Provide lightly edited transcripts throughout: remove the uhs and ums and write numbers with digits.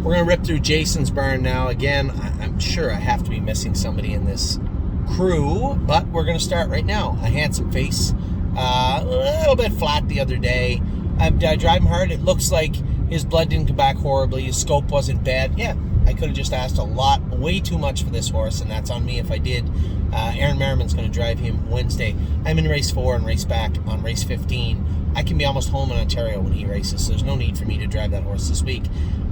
We're going to rip through Jason's barn now. Again, I'm sure I have to be missing somebody in this crew, but we're going to start right now. A handsome face, a little bit flat the other day. I drive him hard. It looks like his blood didn't come back horribly. His scope wasn't bad. Yeah, I could have just asked way too much for this horse, and that's on me if I did. Aaron Merriman's going to drive him Wednesday. I'm in race 4 and race back on race 15. I can be almost home in Ontario when he races, so there's no need for me to drive that horse this week.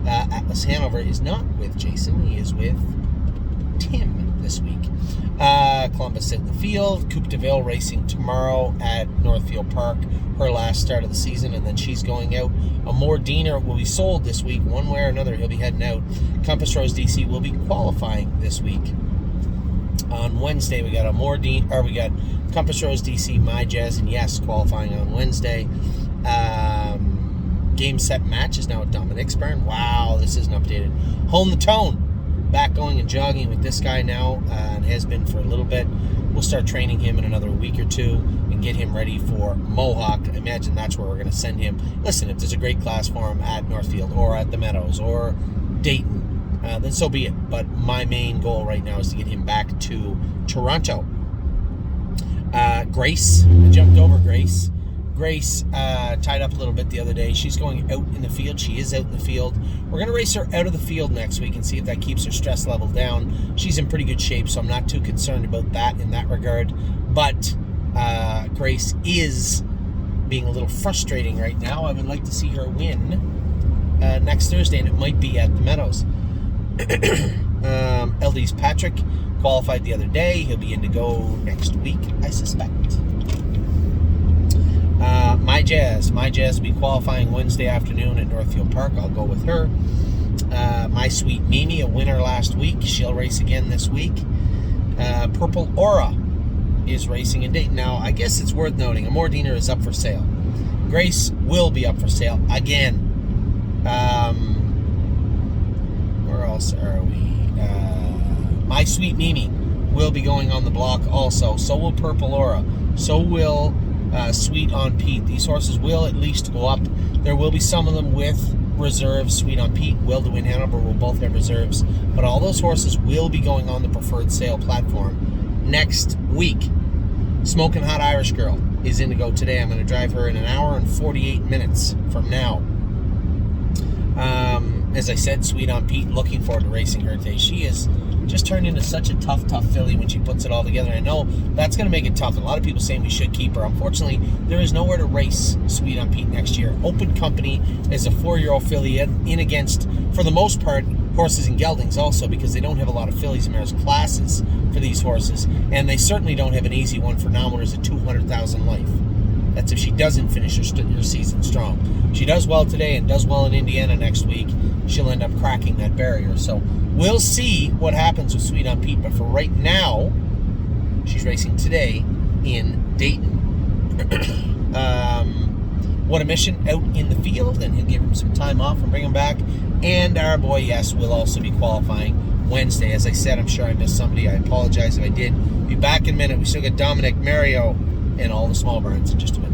Atlas Hanover is not with Jason. He is with Tim this week. Columbus in the field. Coupe de Ville racing tomorrow at Northfield Park. Her last start of the season, and then she's going out. Amor Diener will be sold this week, one way or another. He'll be heading out. Compass Rose DC will be qualifying this week. On Wednesday, we got we got Compass Rose DC, My Jazz, and Yes qualifying on Wednesday. Game Set Match is now at Dominic's barn. Wow, this isn't updated. Hone the Tone. Back going and jogging with this guy now, and has been for a little bit. We'll start training him in another week or two and get him ready for Mohawk. I imagine that's where we're going to send him. Listen, if there's a great class for him at Northfield or at the Meadows or Dayton, then so be it. But my main goal right now is to get him back to Toronto. Grace, I jumped over Grace. Grace tied up a little bit the other day. She's going out in the field. She is out in the field. We're going to race her out of the field next week and see if that keeps her stress level down. She's in pretty good shape, so I'm not too concerned about that in that regard. But Grace is being a little frustrating right now. I would like to see her win next Thursday, and it might be at the Meadows. LD's Patrick qualified the other day. He'll be in to go next week, I suspect. My Jazz will be qualifying Wednesday afternoon at Northfield Park. I'll go with her. My Sweet Mimi, a winner last week. She'll race again this week. Purple Aura is racing in Dayton. Now, I guess it's worth noting, Amor Diener is up for sale. Grace will be up for sale again. Where else are we? My Sweet Mimi will be going on the block also. So will Purple Aura. So will Sweet on Pete. These horses will at least go up. There will be some of them with reserves. Sweet on Pete, Will to Win Hanover will both have reserves, but all those horses will be going on the preferred sale platform next week. Smoking Hot Irish Girl is in to go today. I'm going to drive her in an hour and 48 minutes from now. As I said, Sweet on Pete, looking forward to racing her today. She is just turned into such a tough filly when she puts it all together. I know that's going to make it tough. A lot of people saying we should keep her. Unfortunately, there is nowhere to race Sweet on Pete next year. Open Company is a 4-year-old filly in against, for the most part, horses and geldings also, because they don't have a lot of fillies and mares classes for these horses, and they certainly don't have an easy one for nominators at 200,000 life. That's if she doesn't finish her season strong. She does well today and does well in Indiana next week. She'll end up cracking that barrier. So we'll see what happens with Sweet on Pete. But for right now, she's racing today in Dayton. What a Mission out in the field, and he'll give him some time off and bring him back. And our boy, Yes, will also be qualifying Wednesday. As I said, I'm sure I missed somebody. I apologize if I did. Be back in a minute. We still got Dominic, Mario, and all the small burns in just a minute.